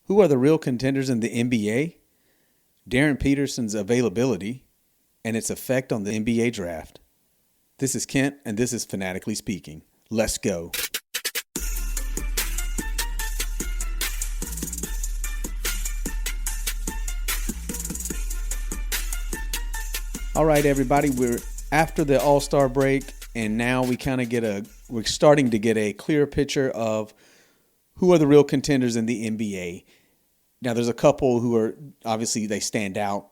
Who are the real contenders in the NBA? Darryn Peterson's availability and its effect on the NBA draft. This is Kent, and this is Fanatically Speaking. Let's go. All right, everybody, we're after the All-Star break, and now we kind of we're starting to get a clear picture of who are the real contenders in the NBA. Now, there's a couple who are, obviously, they stand out,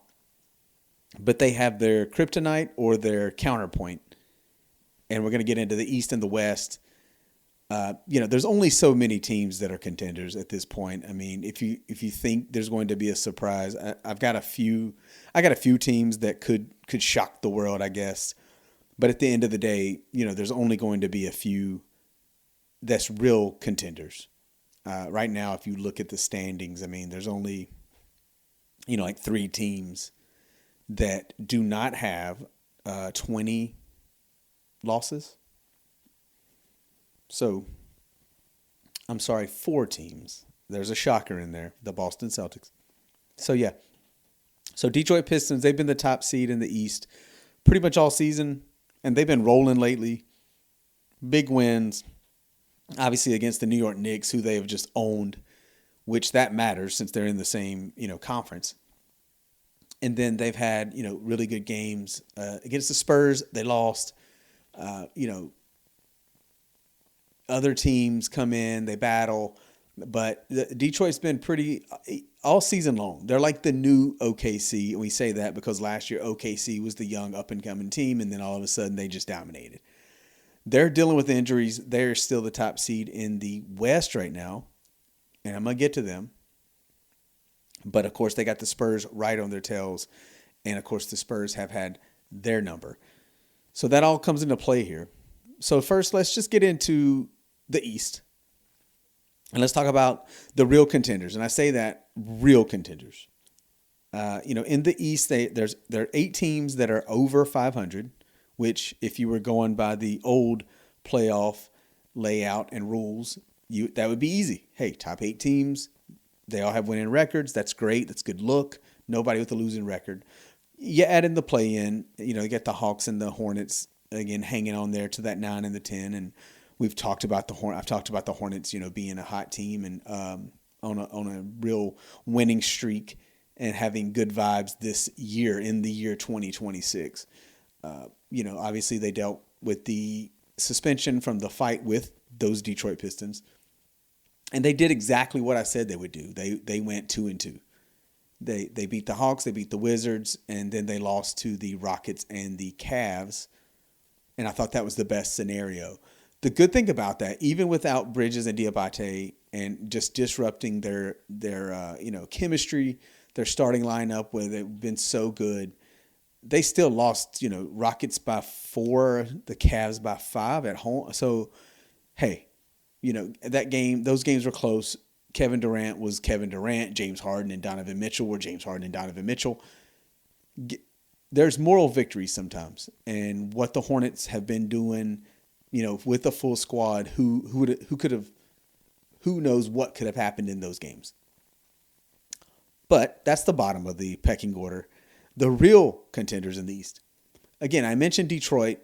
but they have their kryptonite or their counterpoint. And we're going to get into the East and the West. There's only so many teams that are contenders at this point. I mean, if you think there's going to be a surprise, I got a few teams that could shock the world, I guess. But at the end of the day, there's only going to be a few that's real contenders. Right now, if you look at the standings, I mean, there's only, like 3 teams that do not have 20 losses. So, I'm sorry, 4 teams. There's a shocker in there, the Boston Celtics. So, yeah. So, Detroit Pistons, they've been the top seed in the East pretty much all season, and they've been rolling lately. Big wins, obviously against the New York Knicks, who they have just owned, which that matters since they're in the same, conference. And then they've had, really good games against the Spurs. They lost. Other teams come in, they battle, but Detroit's been pretty all season long. They're like the new OKC, and we say that because last year OKC was the young up-and-coming team, and then all of a sudden they just dominated. They're dealing with injuries. They're still the top seed in the West right now, and I'm going to get to them. But, of course, they got the Spurs right on their tails, and, of course, the Spurs have had their number. So that all comes into play here. So first, let's just get into the East, and let's talk about the real contenders. And I say that, real contenders. In the East, there are 8 teams that are over 500, which if you were going by the old playoff layout and rules, that would be easy. Hey, top 8 teams, they all have winning records. That's great. That's good look. Nobody with a losing record. You add in the play-in. You get the Hawks and the Hornets, again, hanging on there to that 9 and the 10. And we've talked about I've talked about the Hornets, being a hot team and on a real winning streak and having good vibes this year in the year 2026. Obviously they dealt with the suspension from the fight with those Detroit Pistons, and they did exactly what I said they would do. They went 2-2. They beat the Hawks, they beat the Wizards, and then they lost to the Rockets and the Cavs. And I thought that was the best scenario. The good thing about that, even without Bridges and Diabate and just disrupting their chemistry, their starting lineup where they've been so good, they still lost, Rockets by 4, the Cavs by 5 at home. So, hey, those games were close. Kevin Durant was Kevin Durant. James Harden and Donovan Mitchell were James Harden and Donovan Mitchell. There's moral victories sometimes. And what the Hornets have been doing, with a full squad, who knows what could have happened in those games. But that's the bottom of the pecking order. The real contenders in the East. Again, I mentioned Detroit.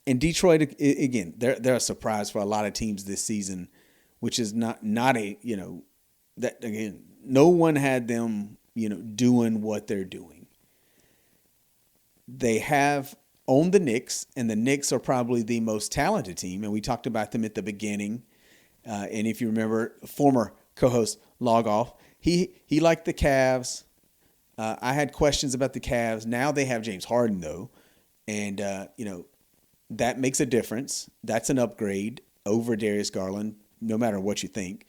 And Detroit, again, they're a surprise for a lot of teams this season, which is not a, that, again, no one had them, doing what they're doing. They have owned the Knicks, and the Knicks are probably the most talented team, and we talked about them at the beginning. And if you remember, former co-host Log Off, he liked the Cavs. I had questions about the Cavs. Now they have James Harden, though. And, that makes a difference. That's an upgrade over Darius Garland, no matter what you think.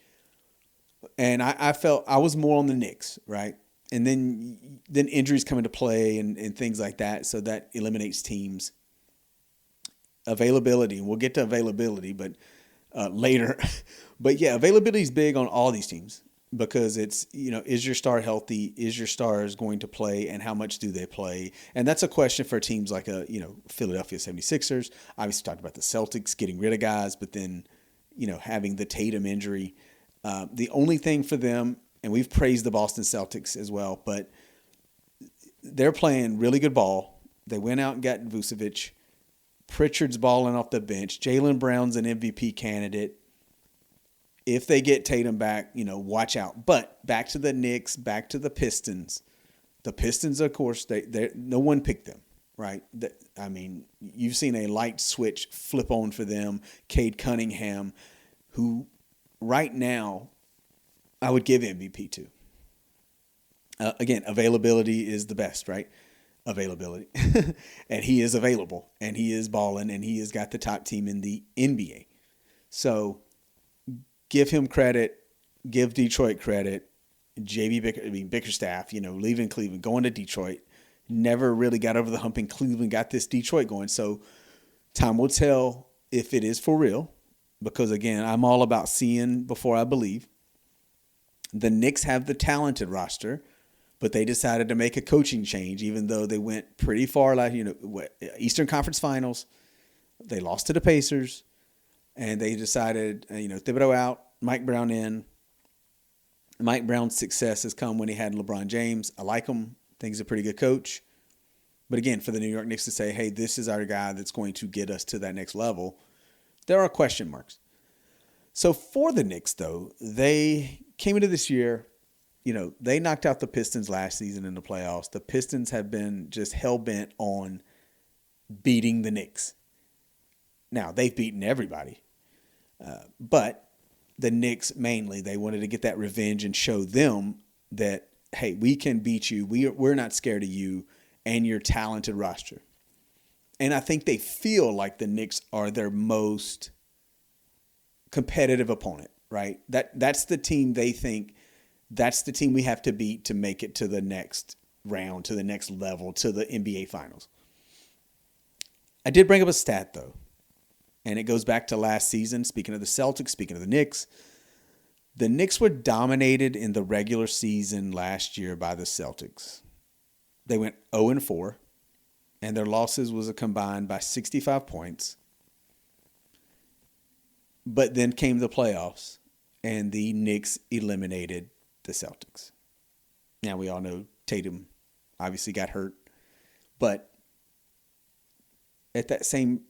And I felt I was more on the Knicks, right? And then injuries come into play and things like that. So that eliminates teams. Availability, and we'll get to availability, but later. But, yeah, availability is big on all these teams. Because it's, is your star healthy? Is your stars going to play? And how much do they play? And that's a question for teams like, Philadelphia 76ers. Obviously talked about the Celtics getting rid of guys, but then, having the Tatum injury. The only thing for them, and we've praised the Boston Celtics as well, but they're playing really good ball. They went out and got Vucevic. Pritchard's balling off the bench. Jaylen Brown's an MVP candidate. If they get Tatum back, watch out. But back to the Knicks, back to the Pistons. The Pistons, of course, they no one picked them, right? You've seen a light switch flip on for them. Cade Cunningham, who right now I would give MVP to. Again, availability is the best, right? Availability. And he is available, and he is balling, and he has got the top team in the NBA. So give him credit, give Detroit credit. Bickerstaff, leaving Cleveland, going to Detroit, never really got over the hump in Cleveland, got this Detroit going. So time will tell if it is for real, because again, I'm all about seeing before I believe. The Knicks have the talented roster, but they decided to make a coaching change, even though they went pretty far, Eastern Conference Finals. They lost to the Pacers, and they decided, Thibodeau out, Mike Brown in. Mike Brown's success has come when he had LeBron James. I like him. I think he's a pretty good coach. But again, for the New York Knicks to say, hey, this is our guy that's going to get us to that next level, there are question marks. So for the Knicks, though, they came into this year, they knocked out the Pistons last season in the playoffs. The Pistons have been just hell-bent on beating the Knicks. Now, they've beaten everybody. But the Knicks mainly, they wanted to get that revenge and show them that, hey, we can beat you. We're not scared of you and your talented roster. And I think they feel like the Knicks are their most competitive opponent, right? That's the team they think, that's the team we have to beat to make it to the next round, to the next level, to the NBA Finals. I did bring up a stat, though. And it goes back to last season. Speaking of the Celtics, speaking of the Knicks were dominated in the regular season last year by the Celtics. They went 0-4, and their losses was a combined by 65 points. But then came the playoffs, and the Knicks eliminated the Celtics. Now we all know Tatum obviously got hurt, but at that same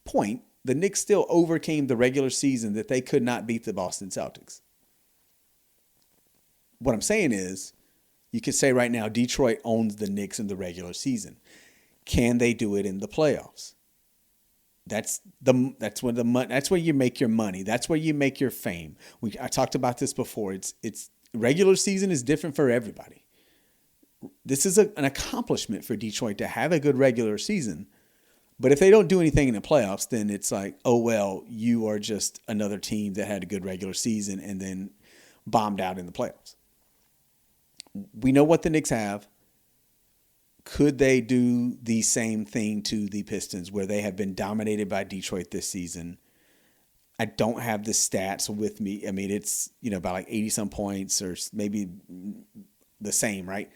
point, the Knicks still overcame the regular season that they could not beat the Boston Celtics. What I'm saying is, you could say right now Detroit owns the Knicks in the regular season. Can they do it in the playoffs? That's where you make your money. That's where you make your fame. I talked about this before. It's regular season is different for everybody. This is an accomplishment for Detroit to have a good regular season. But if they don't do anything in the playoffs, then it's like, oh, well, you are just another team that had a good regular season and then bombed out in the playoffs. We know what the Knicks have. Could they do the same thing to the Pistons, where they have been dominated by Detroit this season? I don't have the stats with me. I mean, it's, about like 80-some points or maybe the same, right?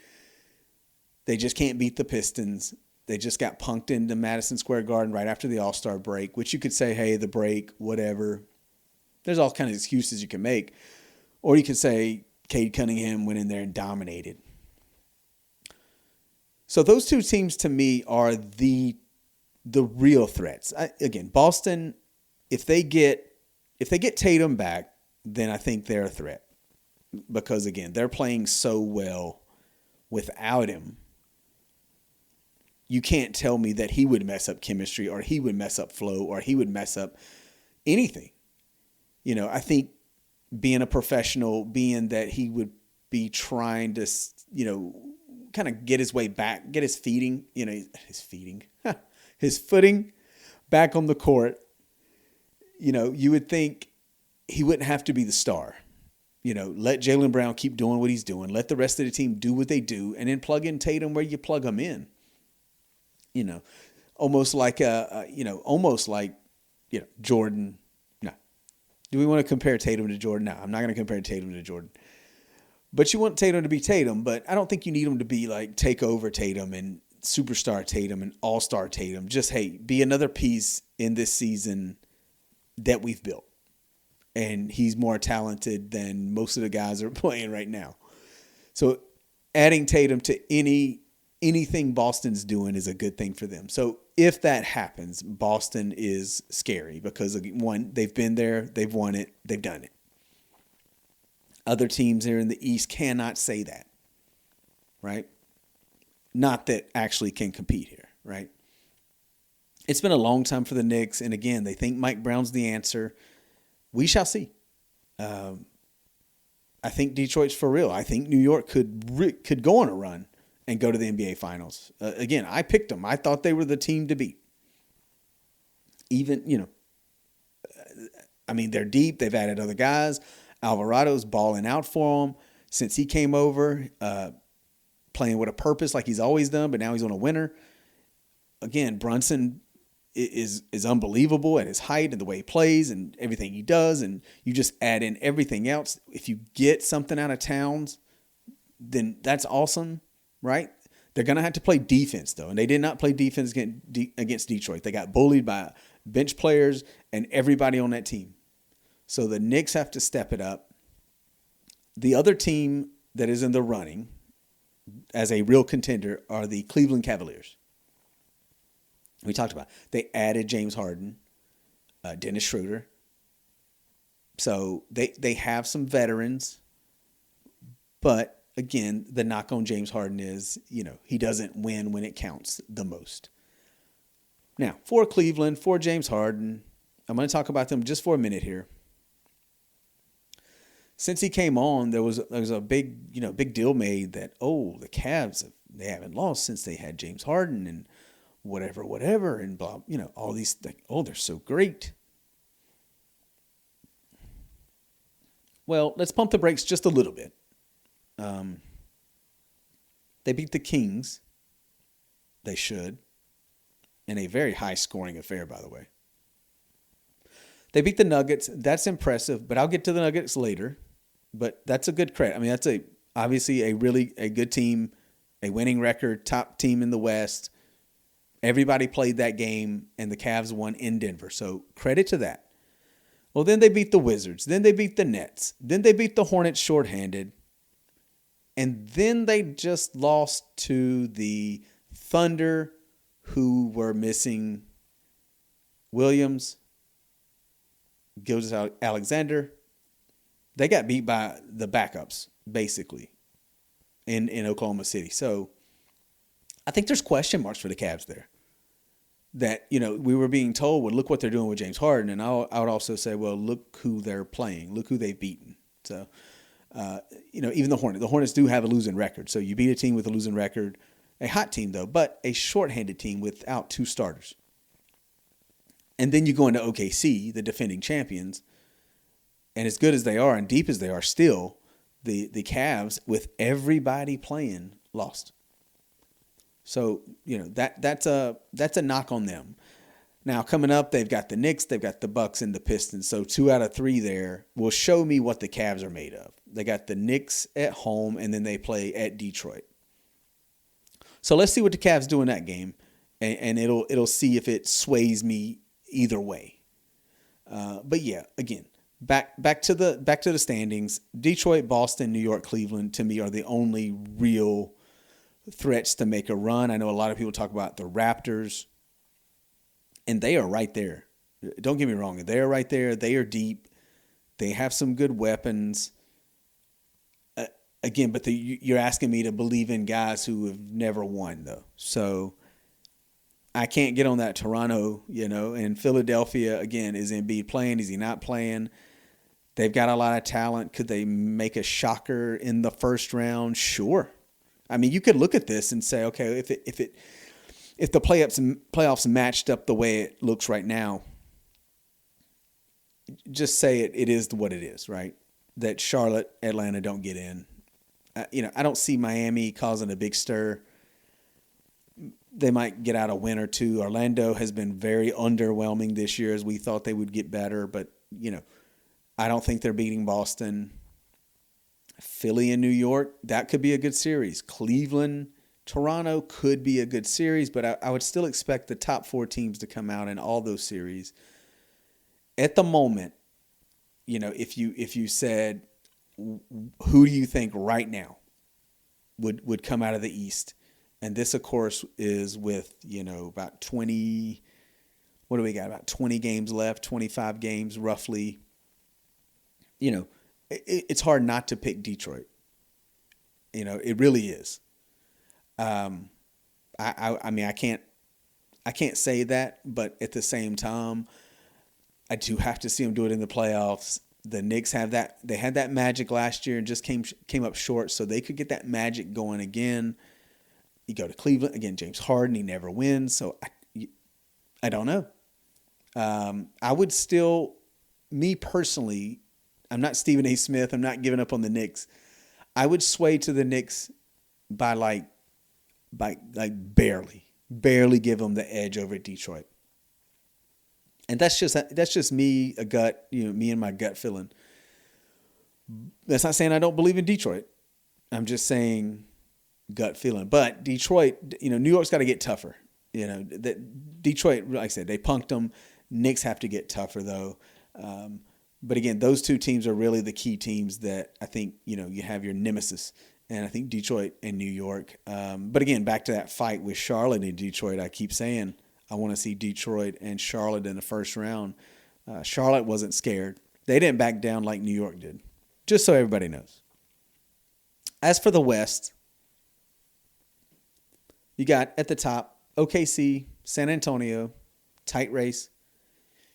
They just can't beat the Pistons. They just got punked into Madison Square Garden right after the All-Star break, which you could say, hey, the break, whatever. There's all kinds of excuses you can make. Or you could say Cade Cunningham went in there and dominated. So those two teams to me are the real threats. Again, Boston, if they get Tatum back, then I think they're a threat. Because again, they're playing so well without him. You can't tell me that he would mess up chemistry, or he would mess up flow, or he would mess up anything. I think being a professional, being that he would be trying to, kind of get his way back, get his footing back on the court. You would think he wouldn't have to be the star. Let Jaylen Brown keep doing what he's doing. Let the rest of the team do what they do, and then plug in Tatum where you plug him in. Almost like Jordan. No. Do we want to compare Tatum to Jordan? No, I'm not going to compare Tatum to Jordan. But you want Tatum to be Tatum, but I don't think you need him to be like take over Tatum and superstar Tatum and all-star Tatum. Just, hey, be another piece in this season that we've built. and he's more talented than most of the guys that are playing right now. So adding Tatum to anything Boston's doing is a good thing for them. So if that happens, Boston is scary because, one, they've been there, they've won it, they've done it. Other teams here in the East cannot say that, right? Not that actually can compete here, right? It's been a long time for the Knicks, and again, they think Mike Brown's the answer. We shall see. I think Detroit's for real. I think New York could go on a run and go to the NBA Finals. Again, I picked them. I thought they were the team to beat. Even, I mean, they're deep. They've added other guys. Alvarado's balling out for them since he came over, playing with a purpose like he's always done, but now he's on a winner. Again, Brunson is unbelievable at his height and the way he plays and everything he does, and you just add in everything else. If you get something out of Towns, then that's awesome, right? They're going to have to play defense, though, and they did not play defense against Detroit. They got bullied by bench players and everybody on that team. So the Knicks have to step it up. The other team that is in the running as a real contender are the Cleveland Cavaliers. We talked about it. They added James Harden, Dennis Schroeder. So they have some veterans. But, again, the knock on James Harden is, he doesn't win when it counts the most. Now, for Cleveland, for James Harden, I'm going to talk about them just for a minute here. Since he came on, there was a big deal made that, the Cavs, they haven't lost since they had James Harden and whatever, and blah, all these things. Oh, they're so great. Well, let's pump the brakes just a little bit. They beat the Kings. They should. In a very high-scoring affair, by the way. They beat the Nuggets. That's impressive, but I'll get to the Nuggets later. But that's a good credit. I mean, that's obviously a good team, a winning record, top team in the West. Everybody played that game, and the Cavs won in Denver. So credit to that. Well, then they beat the Wizards. Then they beat the Nets. Then they beat the Hornets shorthanded. And then they just lost to the Thunder, who were missing Williams, Gilgeous-Alexander. They got beat by the backups, basically, in Oklahoma City. So I think there's question marks for the Cavs there. That, we were being told, well, look what they're doing with James Harden. And I would also say, well, look who they're playing. Look who they've beaten. So, even the Hornets do have a losing record. So you beat a team with a losing record, a hot team, though, but a shorthanded team without two starters. And then you go into OKC, the defending champions, and as good as they are and deep as they are still, the Cavs, with everybody playing, lost. So, that's a knock on them. Now, coming up, they've got the Knicks, they've got the Bucks, and the Pistons. So 2 out of 3 there will show me what the Cavs are made of. They got the Knicks at home, and then they play at Detroit. So let's see what the Cavs do in that game, and it'll see if it sways me either way. But yeah, again, back to the standings. Detroit, Boston, New York, Cleveland, to me, are the only real threats to make a run. I know a lot of people talk about the Raptors, and they are right there. Don't get me wrong. They are right there. They are deep. They have some good weapons. Again, but you're asking me to believe in guys who have never won, though. So I can't get on that Toronto, and Philadelphia, again, is Embiid playing? Is he not playing? They've got a lot of talent. Could they make a shocker in the first round? Sure. I mean, you could look at this and say, okay, if the playoffs matched up the way it looks right now, just say it is what it is, right? That Charlotte, Atlanta don't get in. I don't see Miami causing a big stir. They might get out a win or two. Orlando has been very underwhelming this year, as we thought they would get better, but I don't think they're beating Boston. Philly and New York, that could be a good series. Cleveland, Toronto could be a good series, but I would still expect the top 4 teams to come out in all those series. At the moment, if you said, who do you think right now would come out of the East? And this, of course, is with, about 20, what do we got? About 20 games left, 25 games roughly. It's hard not to pick Detroit. It really is. I mean, I can't say that, but at the same time, I do have to see them do it in the playoffs. The Knicks had that magic last year and just came up short, so they could get that magic going again. You go to Cleveland again. James Harden, he never wins, so I don't know. I would still, me personally, I'm not Stephen A. Smith. I'm not giving up on the Knicks. I would sway to the Knicks by barely give them the edge over Detroit. And that's just me, a gut, me and my gut feeling. That's not saying I don't believe in Detroit. I'm just saying gut feeling. But Detroit, New York's got to get tougher. Detroit, like I said, they punked them. Knicks have to get tougher though. But again, those two teams are really the key teams that I think, you have your nemesis. And I think Detroit and New York. But again, back to that fight with Charlotte and Detroit, I keep saying I want to see Detroit and Charlotte in the first round. Charlotte wasn't scared. They didn't back down like New York did, just so everybody knows. As for the West, you got at the top OKC, San Antonio, tight race.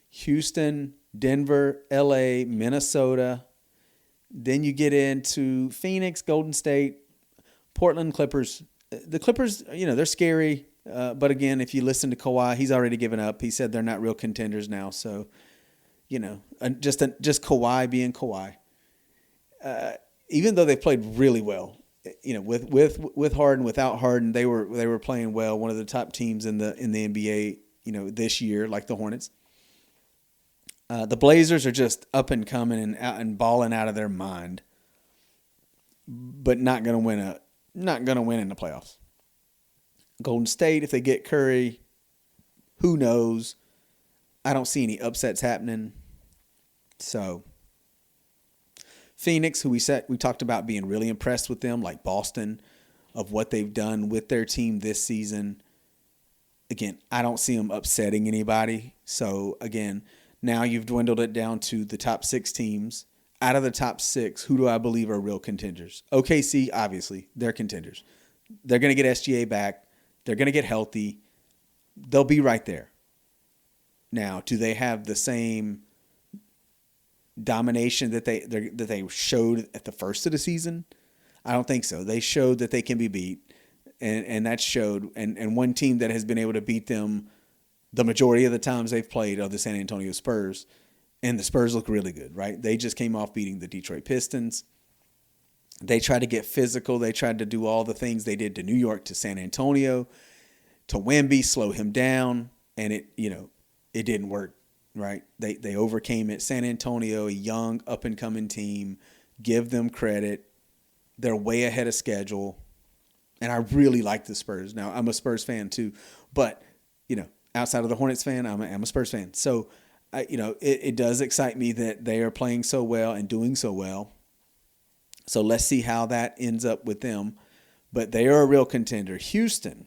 Houston, Denver, LA, Minnesota. Then you get into Phoenix, Golden State, Portland, Clippers. The Clippers, they're scary. But again, if you listen to Kawhi, he's already given up. He said they're not real contenders now. So, just Kawhi being Kawhi. Even though they played really well, with Harden, without Harden, they were playing well. One of the top teams in the NBA, this year, like the Hornets. The Blazers are just up and coming and balling out of their mind, but not going to win in the playoffs. Golden State, if they get Curry, who knows? I don't see any upsets happening. So Phoenix, who we talked about being really impressed with them, like Boston, of what they've done with their team this season. Again, I don't see them upsetting anybody. So again, now you've dwindled it down to the top 6 teams. Out of the top 6, who do I believe are real contenders? OKC, obviously, they're contenders. They're going to get SGA back. They're going to get healthy. They'll be right there. Now, do they have the same domination that they showed at the first of the season? I don't think so. They showed that they can be beat, and that showed. And one team that has been able to beat them the majority of the times they've played are the San Antonio Spurs, and the Spurs look really good, right? They just came off beating the Detroit Pistons. They tried to get physical. They tried to do all the things they did to New York, to San Antonio, to Wemby, slow him down, and it didn't work, right? They overcame it. San Antonio, a young, up-and-coming team, give them credit. They're way ahead of schedule, and I really like the Spurs. Now, I'm a Spurs fan too, but, outside of the Hornets fan, I'm a Spurs fan. So, it does excite me that they are playing so well and doing so well. So let's see how that ends up with them. But they are a real contender. Houston.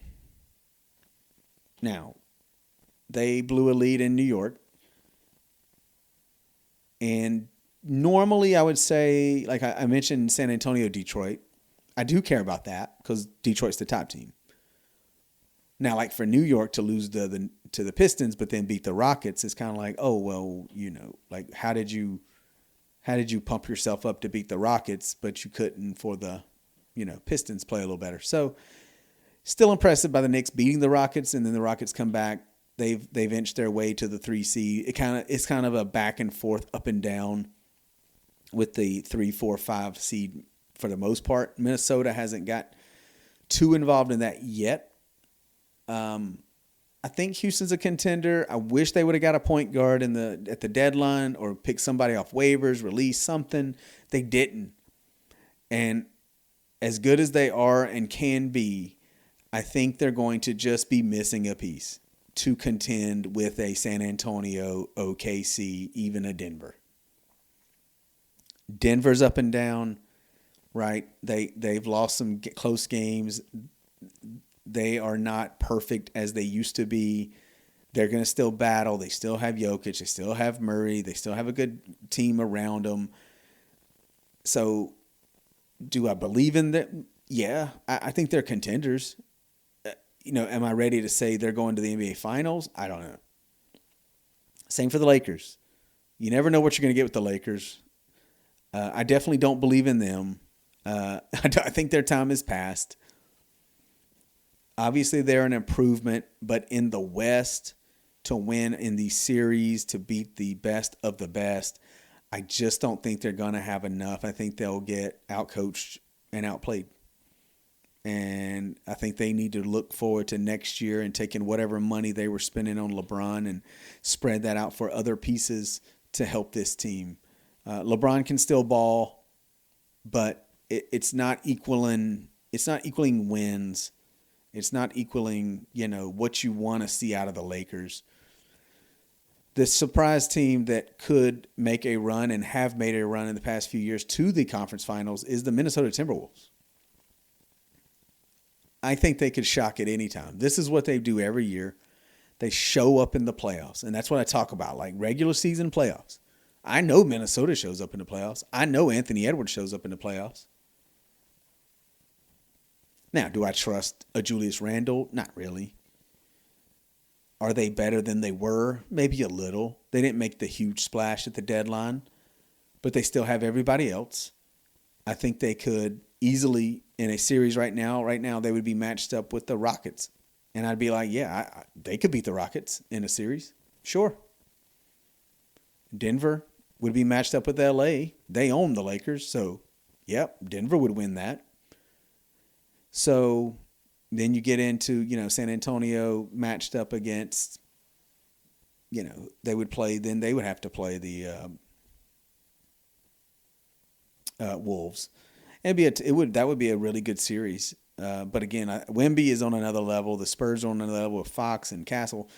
Now, they blew a lead in New York. And normally I would say, like I mentioned San Antonio, Detroit. I do care about that because Detroit's the top team. Now, like for New York to lose to the Pistons but then beat the Rockets, it's kind of like, oh, well, like how did you pump yourself up to beat the Rockets, but you couldn't for the, Pistons play a little better. So still impressive by the Knicks beating the Rockets, and then the Rockets come back. They've inched their way to the 3 seed. It's kind of a back and forth, up and down with the 3, 4, 5 seed for the most part. Minnesota hasn't got too involved in that yet. I think Houston's a contender. I wish they would have got a point guard at the deadline or pick somebody off waivers, release something. They didn't. And as good as they are and can be, I think they're going to just be missing a piece to contend with a San Antonio, OKC, even a Denver. Denver's up and down, right? They've lost some close games. They are not perfect as they used to be. They're going to still battle. They still have Jokic. They still have Murray. They still have a good team around them. So, do I believe in them? Yeah, I think they're contenders. Am I ready to say they're going to the NBA Finals? I don't know. Same for the Lakers. You never know what you're going to get with the Lakers. I definitely don't believe in them. I think their time is past. Obviously, they're an improvement, but in the West, to win in these series, to beat the best of the best, I just don't think they're going to have enough. I think they'll get outcoached and outplayed. And I think they need to look forward to next year and taking whatever money they were spending on LeBron and spread that out for other pieces to help this team. LeBron can still ball, but it's not equaling. It's not equaling wins. It's not equaling, what you want to see out of the Lakers. The surprise team that could make a run and have made a run in the past few years to the conference finals is the Minnesota Timberwolves. I think they could shock at any time. This is what they do every year. They show up in the playoffs, and that's what I talk about, like regular season playoffs. I know Minnesota shows up in the playoffs. I know Anthony Edwards shows up in the playoffs. Now, do I trust a Julius Randle? Not really. Are they better than they were? Maybe a little. They didn't make the huge splash at the deadline, but they still have everybody else. I think they could easily, in a series right now they would be matched up with the Rockets. And I'd be like, yeah, they could beat the Rockets in a series. Sure. Denver would be matched up with LA. They own the Lakers, so, yep, Denver would win that. So then you get into, San Antonio matched up against, they would have to play the Wolves. That would be a really good series. But again, Wemby is on another level. The Spurs are on another level with Fox and Castle.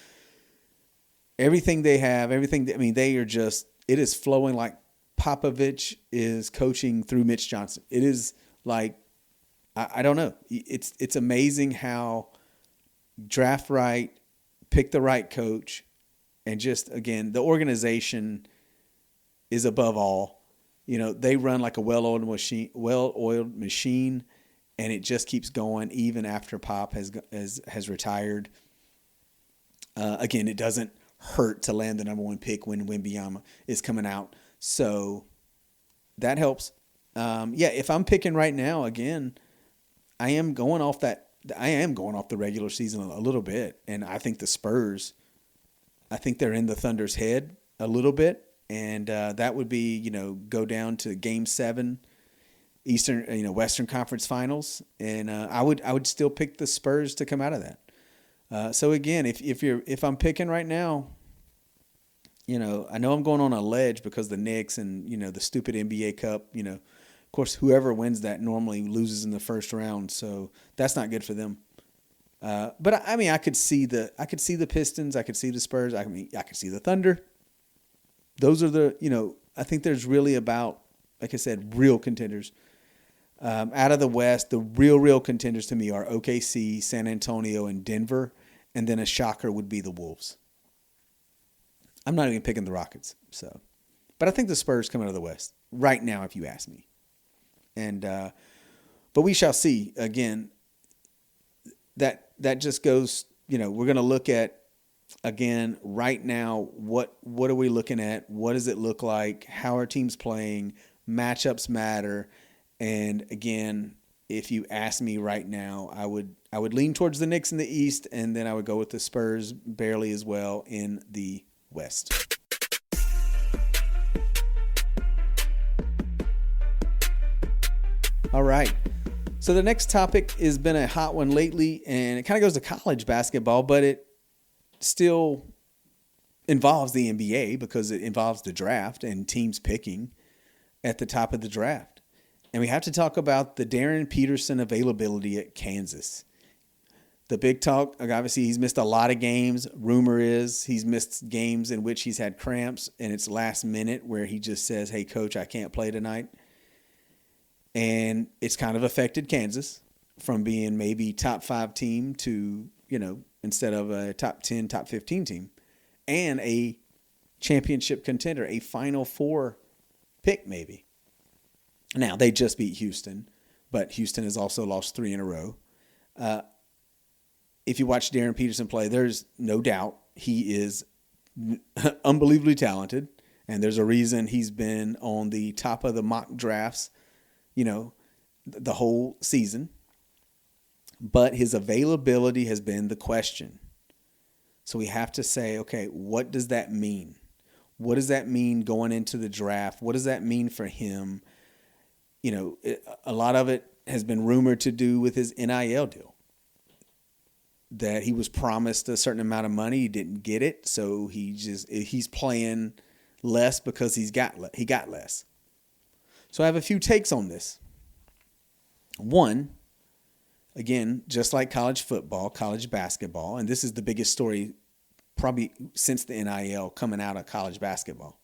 Everything they have, they are just, it is flowing like Popovich is coaching through Mitch Johnson. It is like, I don't know. It's amazing how draft right, pick the right coach, and just, again, the organization is above all. They run like a well-oiled machine, and it just keeps going even after Pop has retired. Again, it doesn't hurt to land the number one pick when Wembanyama is coming out, so that helps. If I'm picking right now, again, I am going off the regular season a little bit, and I think the Spurs, they're in the Thunder's head a little bit. And that would be, go down to Game 7, Western Conference Finals, and I would still pick the Spurs to come out of that. So again, if I'm picking right now, I know I'm going on a ledge because the Knicks and the stupid NBA Cup, of course whoever wins that normally loses in the first round, so that's not good for them. But I could see the Pistons, I could see the Spurs, I could see the Thunder. Those are I think there's really about, like I said, real contenders. Out of the West, the real contenders to me are OKC, San Antonio, and Denver. And then a shocker would be the Wolves. I'm not even picking the Rockets. But I think the Spurs come out of the West right now, if you ask me. And but we shall see. Again, that just goes, we're going to look at, again, right now, what are we looking at? What does it look like? How are teams playing? Matchups matter. And again, if you ask me right now, I would lean towards the Knicks in the East, and then I would go with the Spurs barely as well in the West. All right. So the next topic has been a hot one lately, and it kind of goes to college basketball, but it still involves the NBA because it involves the draft and teams picking at the top of the draft. And we have to talk about the Darryn Peterson availability at Kansas. The big talk, obviously, he's missed a lot of games. Rumor is he's missed games in which he's had cramps, and it's last minute where he just says, hey, coach, I can't play tonight. And it's kind of affected Kansas from being maybe top 5 team to, instead of a top 10, top 15 team, and a championship contender, a Final Four pick maybe. Now, they just beat Houston, but Houston has also lost 3 in a row. If you watch Darryn Peterson play, there's no doubt he is unbelievably talented, and there's a reason he's been on the top of the mock drafts, the whole season. But his availability has been the question. So we have to say, okay, what does that mean? What does that mean going into the draft? What does that mean for him? A lot of it has been rumored to do with his NIL deal. That he was promised a certain amount of money, he didn't get it, so he's playing less because he got less. So I have a few takes on this. One, again, just like college football, college basketball, and this is the biggest story probably since the NIL coming out of college basketball.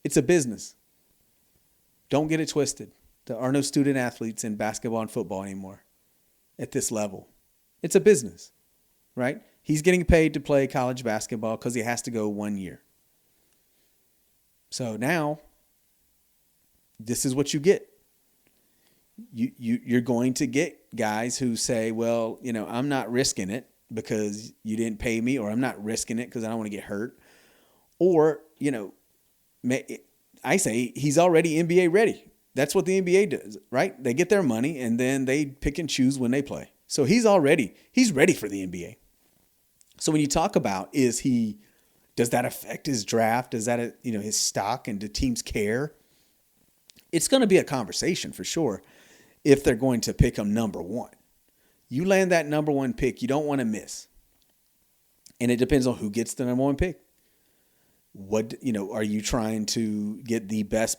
It's a business. Don't get it twisted. There are no student athletes in basketball and football anymore at this level. It's a business, right? He's getting paid to play college basketball because he has to go 1 year. So now, this is what you get. You're going to get guys who say, well, I'm not risking it because you didn't pay me, or I'm not risking it because I don't want to get hurt. Or, I say he's already NBA ready. That's what the NBA does, right? They get their money and then they pick and choose when they play. So he's ready for the NBA. So when you talk about does that affect his draft? Does that, his stock, and do teams care? It's going to be a conversation for sure if they're going to pick him number 1. You land that number 1 pick, you don't want to miss. And it depends on who gets the number 1 pick. What, are you trying to get the best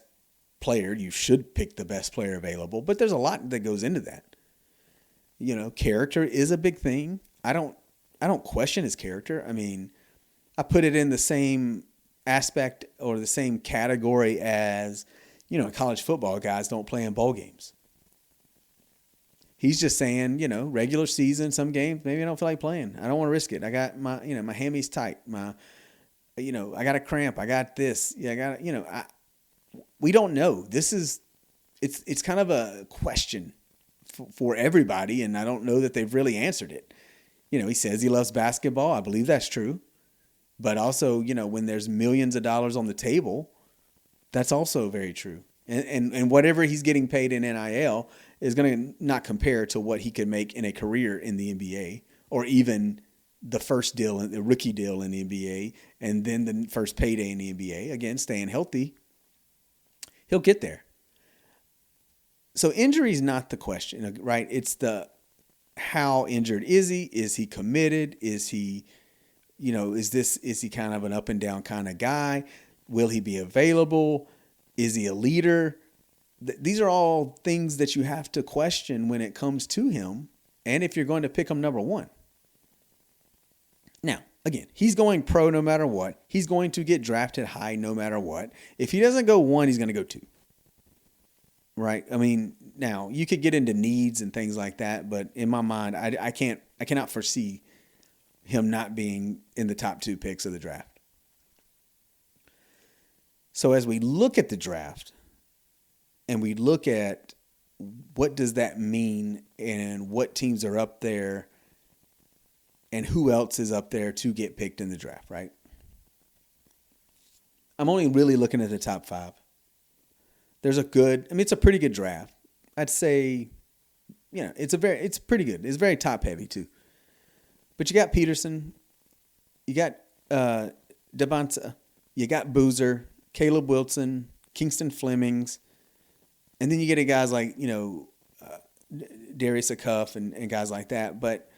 player? You should pick the best player available, but there's a lot that goes into that. Character is a big thing. I don't question his character. I mean, I put it in the same aspect or the same category as, college football guys don't play in bowl games. He's just saying, regular season, some games, maybe I don't feel like playing. I don't want to risk it. I got my, my hammy's tight. I got a cramp. I got this. Yeah, I got, we don't know. It's kind of a question for everybody, and I don't know that they've really answered it. He says he loves basketball. I believe that's true. But also, when there's millions of dollars on the table, that's also very true. And whatever he's getting paid in NIL is going to not compare to what he could make in a career in the NBA, or even the first deal, the rookie deal in the NBA, and then the first payday in the NBA. Again, staying healthy, he'll get there. So injury is not the question, right? It's how injured is he? Is he committed? Is he, is he kind of an up and down kind of guy? Will he be available? Is he a leader? These are all things that you have to question when it comes to him, and if you're going to pick him number 1. Now, again, he's going pro no matter what. He's going to get drafted high no matter what. If he doesn't go 1, he's going to go 2. Right? I mean, now you could get into needs and things like that, but in my mind, I cannot foresee him not being in the top 2 picks of the draft. So as we look at the draft and we look at what does that mean and what teams are up there and who else is up there to get picked in the draft, right? I'm only really looking at the top 5. It's a pretty good draft. I'd say, it's pretty good. It's very top heavy too. But you got Peterson, you got Devonta, you got Boozer, Caleb Wilson, Kingston Flemings, and then you get guys like, Darius Acuff and guys like that. But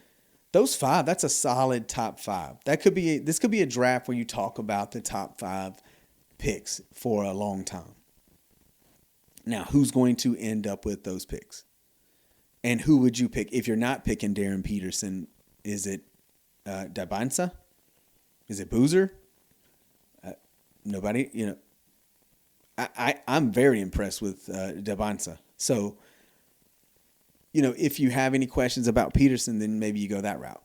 those 5, that's a solid top 5. This could be a draft where you talk about the top 5 picks for a long time. Now, who's going to end up with those picks? And who would you pick if you're not picking Darryn Peterson? Is it Dabansa? Is it Boozer? Nobody, I'm very impressed with Dabansa. So, if you have any questions about Peterson, then maybe you go that route.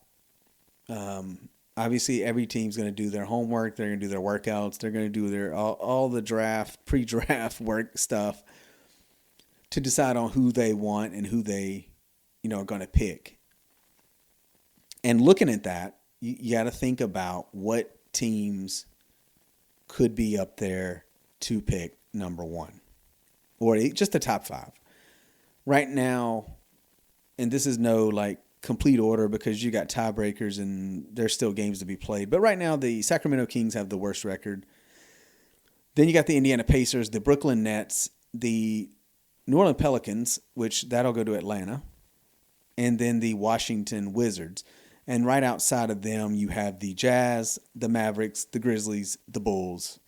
Obviously, every team's going to do their homework. They're going to do their workouts. They're going to do their all the pre-draft work stuff to decide on who they want and who they, are going to pick. And looking at that, you got to think about what teams could be up there to pick number one, or just the top five. Right now, and this is no complete order because you got tiebreakers and there's still games to be played. But right now, the Sacramento Kings have the worst record. Then you got the Indiana Pacers, the Brooklyn Nets, the New Orleans Pelicans, which that'll go to Atlanta, and then the Washington Wizards. And right outside of them, you have the Jazz, the Mavericks, the Grizzlies, the Bulls,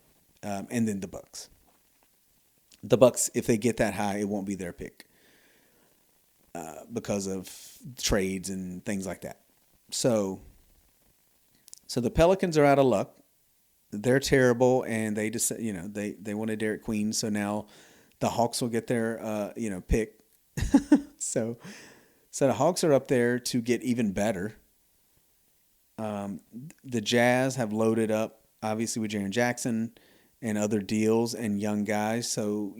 and then the Bucks. The Bucks, if they get that high, it won't be their pick because of trades and things like that. So the Pelicans are out of luck. They're terrible, and they just they wanted Derek Queen, so now the Hawks will get their pick. so the Hawks are up there to get even better. The Jazz have loaded up, obviously, with Jaren Jackson and other deals and young guys. So,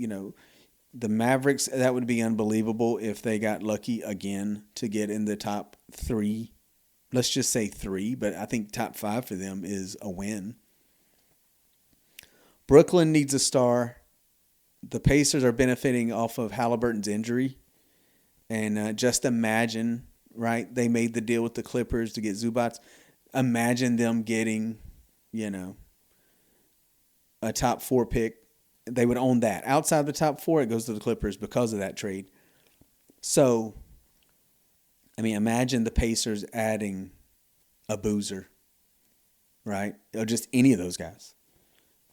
the Mavericks, that would be unbelievable if they got lucky again to get in the top three. Let's just say three, but I think top five for them is a win. Brooklyn needs a star. The Pacers are benefiting off of Halliburton's injury. And just imagine, right, they made the deal with the Clippers to get Zubats. Imagine them getting, a top four pick. They would own that. Outside the top four, it goes to the Clippers because of that trade. So, imagine the Pacers adding a Boozer, right? Or just any of those guys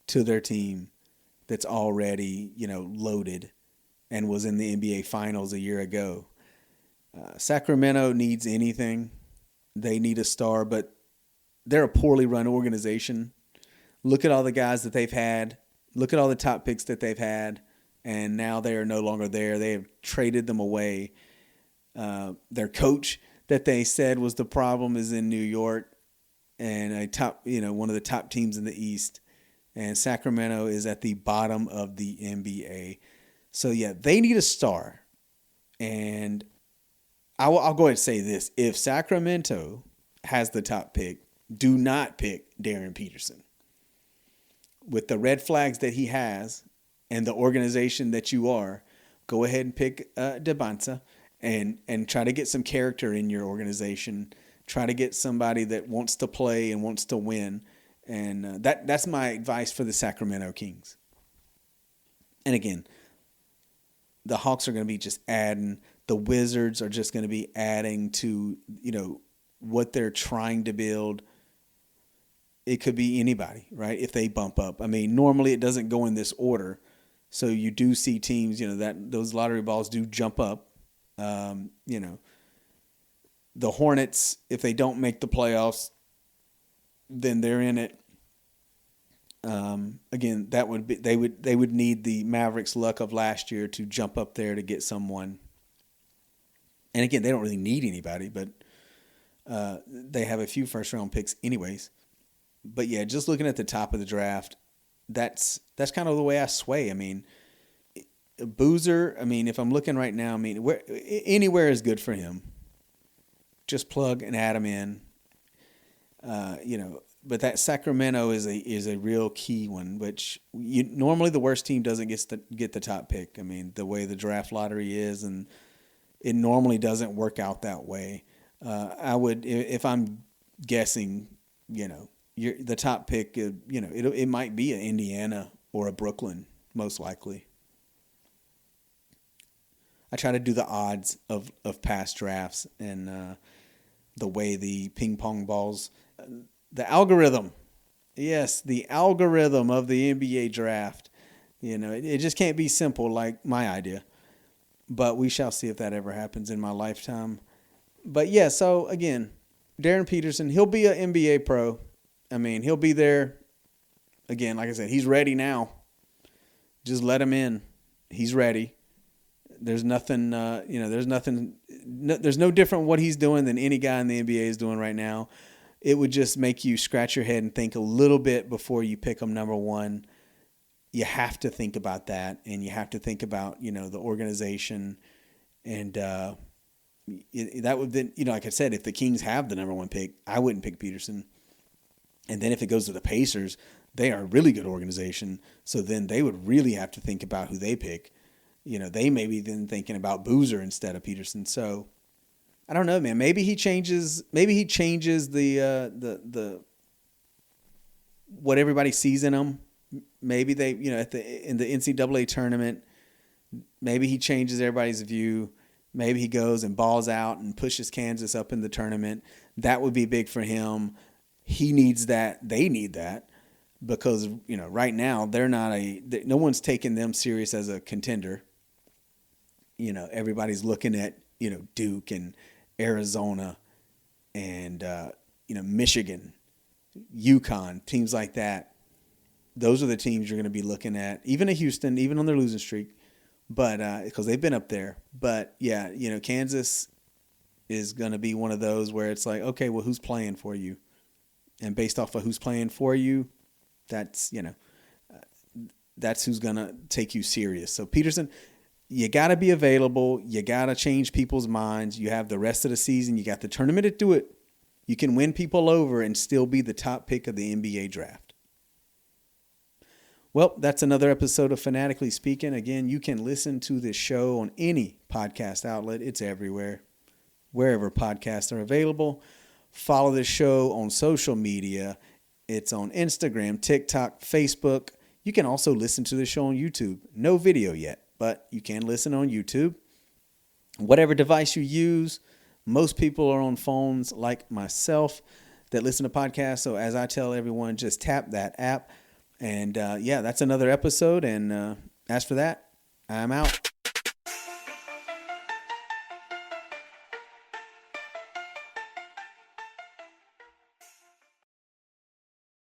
to their team that's already, loaded and was in the NBA Finals a year ago. Sacramento needs anything. They need a star, but they're a poorly run organization. Look at all the guys that they've had. Look at all the top picks that they've had, and now they are no longer there. They have traded them away. Their coach that they said was the problem is in New York, and one of the top teams in the East. And Sacramento is at the bottom of the NBA. So yeah, they need a star, and I'll go ahead and say this: if Sacramento has the top pick, do not pick Darryn Peterson. With the red flags that he has and the organization that you are, go ahead and pick Dabansa and try to get some character in your organization. Try to get somebody that wants to play and wants to win. And that's my advice for the Sacramento Kings. And again, the Hawks are going to be just adding. The Wizards are just going to be adding to, what they're trying to build. It could be anybody, right? If they bump up. Normally it doesn't go in this order. So you do see teams, that those lottery balls do jump up. The Hornets, if they don't make the playoffs, then they're in it. Again, that would be they would need the Mavericks' luck of last year to jump up there to get someone. And again, they don't really need anybody, but they have a few first-round picks anyways. But yeah, just looking at the top of the draft, that's kind of the way I sway. Boozer, if I'm looking right now, anywhere is good for him. Just plug and add him in. But that Sacramento is a real key one, which normally the worst team doesn't get the top pick. The way the draft lottery is, and it normally doesn't work out that way. I would, if I'm guessing, the top pick, it might be an Indiana or a Brooklyn, most likely. I try to do the odds of past drafts and the way the ping pong balls, the algorithm. Yes, the algorithm of the NBA draft. It just can't be simple like my idea. But we shall see if that ever happens in my lifetime. But yeah, so again, Darryn Peterson, he'll be an NBA pro. I mean, he'll be there. Again, like I said, he's ready now. Just let him in. He's ready. There's nothing, there's no different what he's doing than any guy in the NBA is doing right now. It would just make you scratch your head and think a little bit before you pick him number one. You have to think about that, and you have to think about, the organization. And that would then, like I said, if the Kings have the number one pick, I wouldn't pick Peterson. And then if it goes to the Pacers, they are a really good organization. So then they would really have to think about who they pick. They may be then thinking about Boozer instead of Peterson. So I don't know, man. Maybe he changes the what everybody sees in him. Maybe they, in the NCAA tournament, maybe he changes everybody's view. Maybe he goes and balls out and pushes Kansas up in the tournament. That would be big for him. He needs that. They need that because, right now no one's taking them serious as a contender. Everybody's looking at, Duke and Arizona and, Michigan, UConn, teams like that. Those are the teams you're going to be looking at, even at Houston, even on their losing streak, but because they've been up there. But, yeah, Kansas is going to be one of those where it's like, okay, well, who's playing for you? And based off of who's playing for you, that's who's going to take you serious. So, Peterson, you got to be available. You got to change people's minds. You have the rest of the season. You got the tournament to do it. You can win people over and still be the top pick of the NBA draft. Well, that's another episode of Fanatically Speaking. Again, you can listen to this show on any podcast outlet. It's everywhere, wherever podcasts are available. Follow this show on social media. It's on Instagram, TikTok, Facebook. You can also listen to the show on YouTube. No video yet, but you can listen on YouTube. Whatever device you use, most people are on phones like myself that listen to podcasts. So as I tell everyone, just tap that app. And that's another episode. And as for that, I'm out.